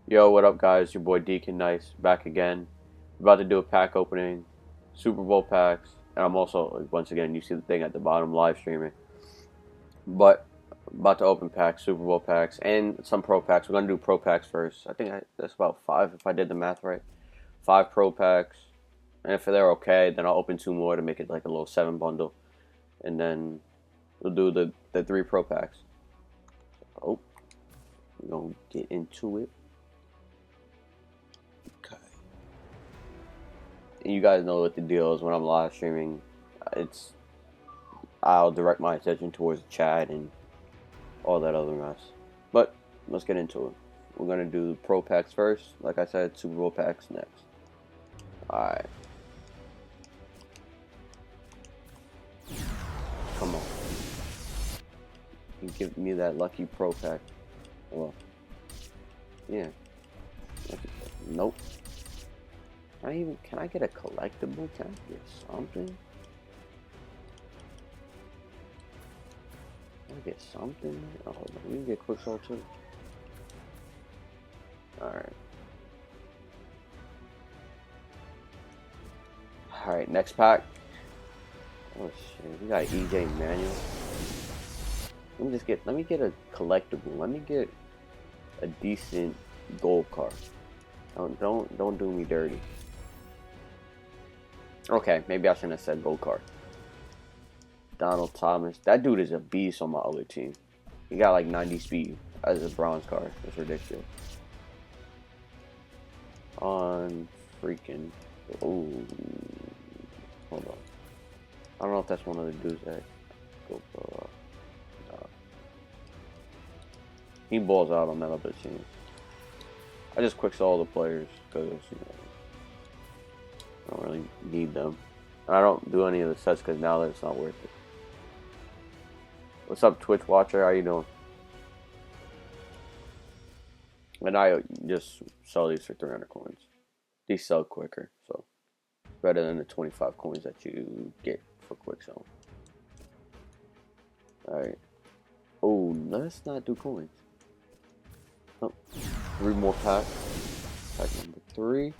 Yo, what up, guys? Your boy Deacon Nice back again. About to do a pack opening, Super Bowl packs, and I'm also once again you see the thing at the bottom live streaming. But about to open packs, Super Bowl packs, and some pro packs. We're gonna do pro packs first. That's about five if I did the math right. Five pro packs, and if they're okay, then I'll open two more to make it like a little seven bundle, and then we'll do the three pro packs. Oh, we're gonna get into it. Okay. And you guys know what the deal is when I'm live streaming. It's I'll direct my attention towards the chat and all that other mess. But let's get into it. We're gonna do pro packs first. Like I said, Super Bowl packs next. Alright. Come on. You give me that lucky pro pack. Well, yeah. Nope. Can I get a collectible? Can I get something? Can I get something? Oh, hold on. We can get quick soul too. Alright. Alright, next pack. Oh shit, we got EJ Manuel. Let me get a collectible. Let me get a decent gold card. Don't do me dirty. Okay, maybe I shouldn't have said gold card. Donald Thomas. That dude is a beast on my other team. He got like 90 speed as a bronze card. That's ridiculous. On freaking. Oh, hold on. I don't know if that's one of the dudes that go for. He balls out on that other team. I just quick saw all the players because I don't really need them. I don't do any of the sets because now that it's not worth it. What's up, Twitch watcher? How you doing? And I just sell these for 300 coins. These sell quicker, so better than the 25 coins that you get for quick sell. Alright. Oh, let's not do coins. Oh, three more packs. Pack number 3.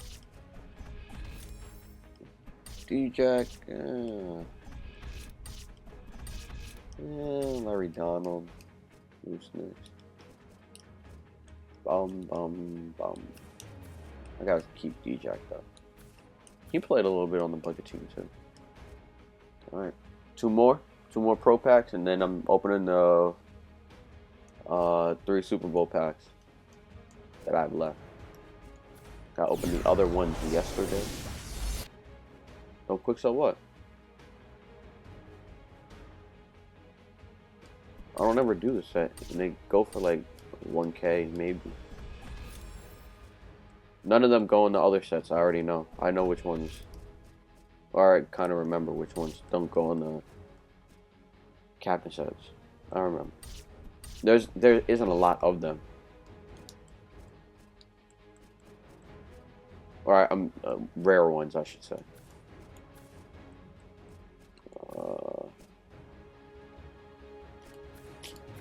D-Jack. Larry Donald. Who's next? Bum. I gotta keep D-Jack though. He played a little bit on the bucket team too. Alright. Two more pro packs, and then I'm opening the 3 Super Bowl packs that I have left. I opened the other ones yesterday. Don't quick sell what? I don't ever do the set, and they go for like 1K maybe. None of them go in the other sets. I already know. I know which ones. Or I kind of remember which ones don't go in the captain sets. I remember. There isn't a lot of them. Or rare ones, I should say.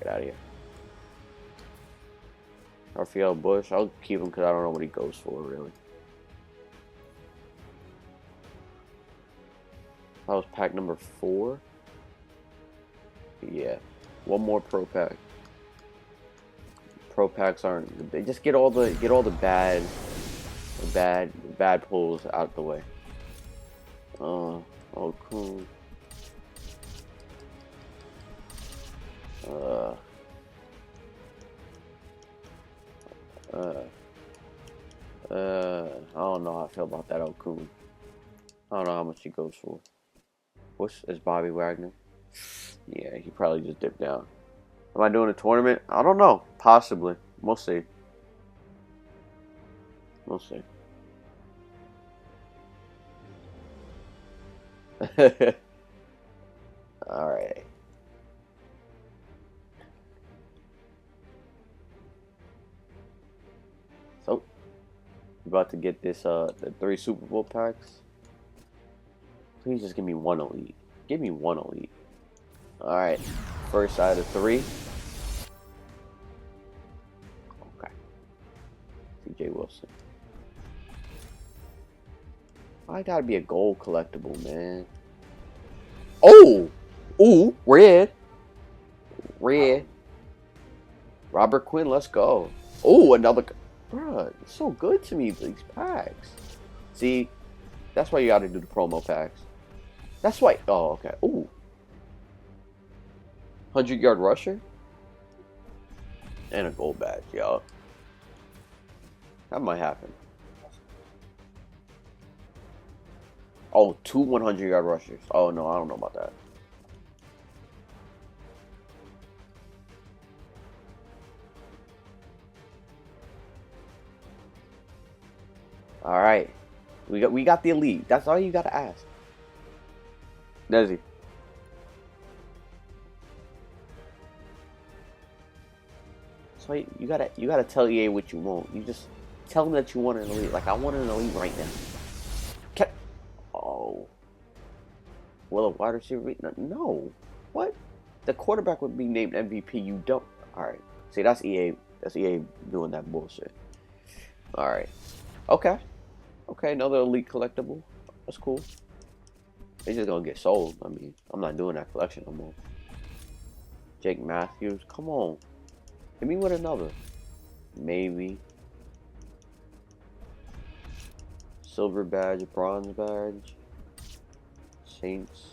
Get out of here. Raphael Bush, I'll keep him because I don't know what he goes for, really. That was pack number 4. Yeah. One more pro pack. Pro packs aren't. They just get all the bad pulls out the way. Oh, cool. I don't know how I feel about that Okun. I don't know how much he goes for. Is Bobby Wagner? Yeah, he probably just dipped down. Am I doing a tournament? I don't know. Possibly. We'll see. We'll see. Alright. So, about to get this the 3 Super Bowl packs. Please just give me one elite. Give me one elite. Alright. First out of 3. Okay. DJ Wilson. I gotta be a gold collectible, man. Oh! Ooh, red. Red. Robert Quinn, let's go. Oh, another. Bruh, it's so good to me, these packs. See, that's why you gotta do the promo packs. That's why. Oh, okay. Ooh. 100-yard rusher. And a gold badge, yo. That might happen. Oh, 2 100-yard rushers. Oh, no, I don't know about that. All right. We got the elite. That's all you got to ask. Desi. So you gotta tell EA what you want. You just tell them that you want an elite. Like, I want an elite right now. Oh. Will a wide receiver be? No. What? The quarterback would be named MVP. You don't. Alright. See, that's EA. That's EA doing that bullshit. Alright. Okay. Okay, another elite collectible. That's cool. It's just gonna get sold. I mean, I'm not doing that collection no more. Jake Matthews. Come on. Hit me with another. Maybe. Silver badge, bronze badge. Saints.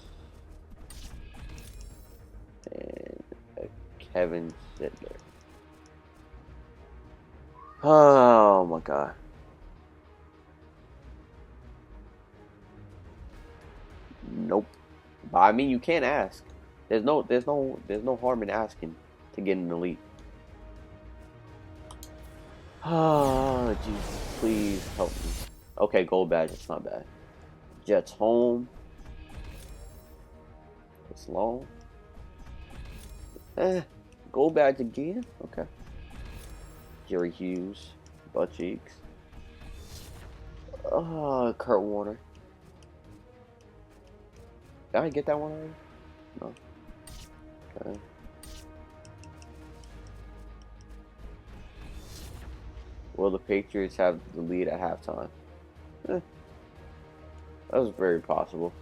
And Kevin Sidler. Oh my god. Nope. But I mean, you can't ask. There's no harm in asking to get an elite. Oh, Jesus, please help me. Okay, gold badge, it's not bad. Jets home. It's long. Gold badge again? Okay. Jerry Hughes. Butt cheeks. Kurt Warner. Did I get that one already? No. Okay. Will the Patriots have the lead at halftime? That was very possible.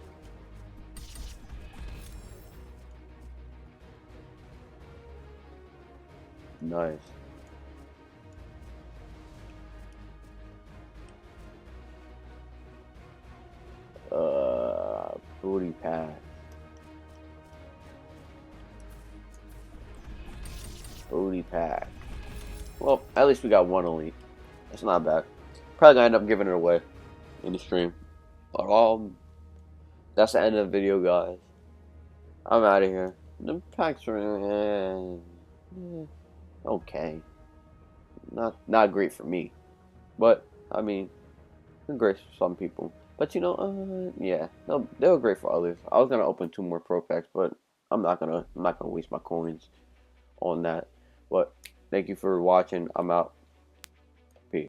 Nice. Booty pass. Booty pack. Well, at least we got one elite. That's not bad. Probably gonna end up giving it away in the stream. But that's the end of the video, guys. I'm out of here. The packs are okay. Not great for me, but I mean, they're great for some people. But you know, yeah, they were great for others. I was gonna open 2 more pro packs, but I'm not gonna waste my coins on that. But thank you for watching. I'm out.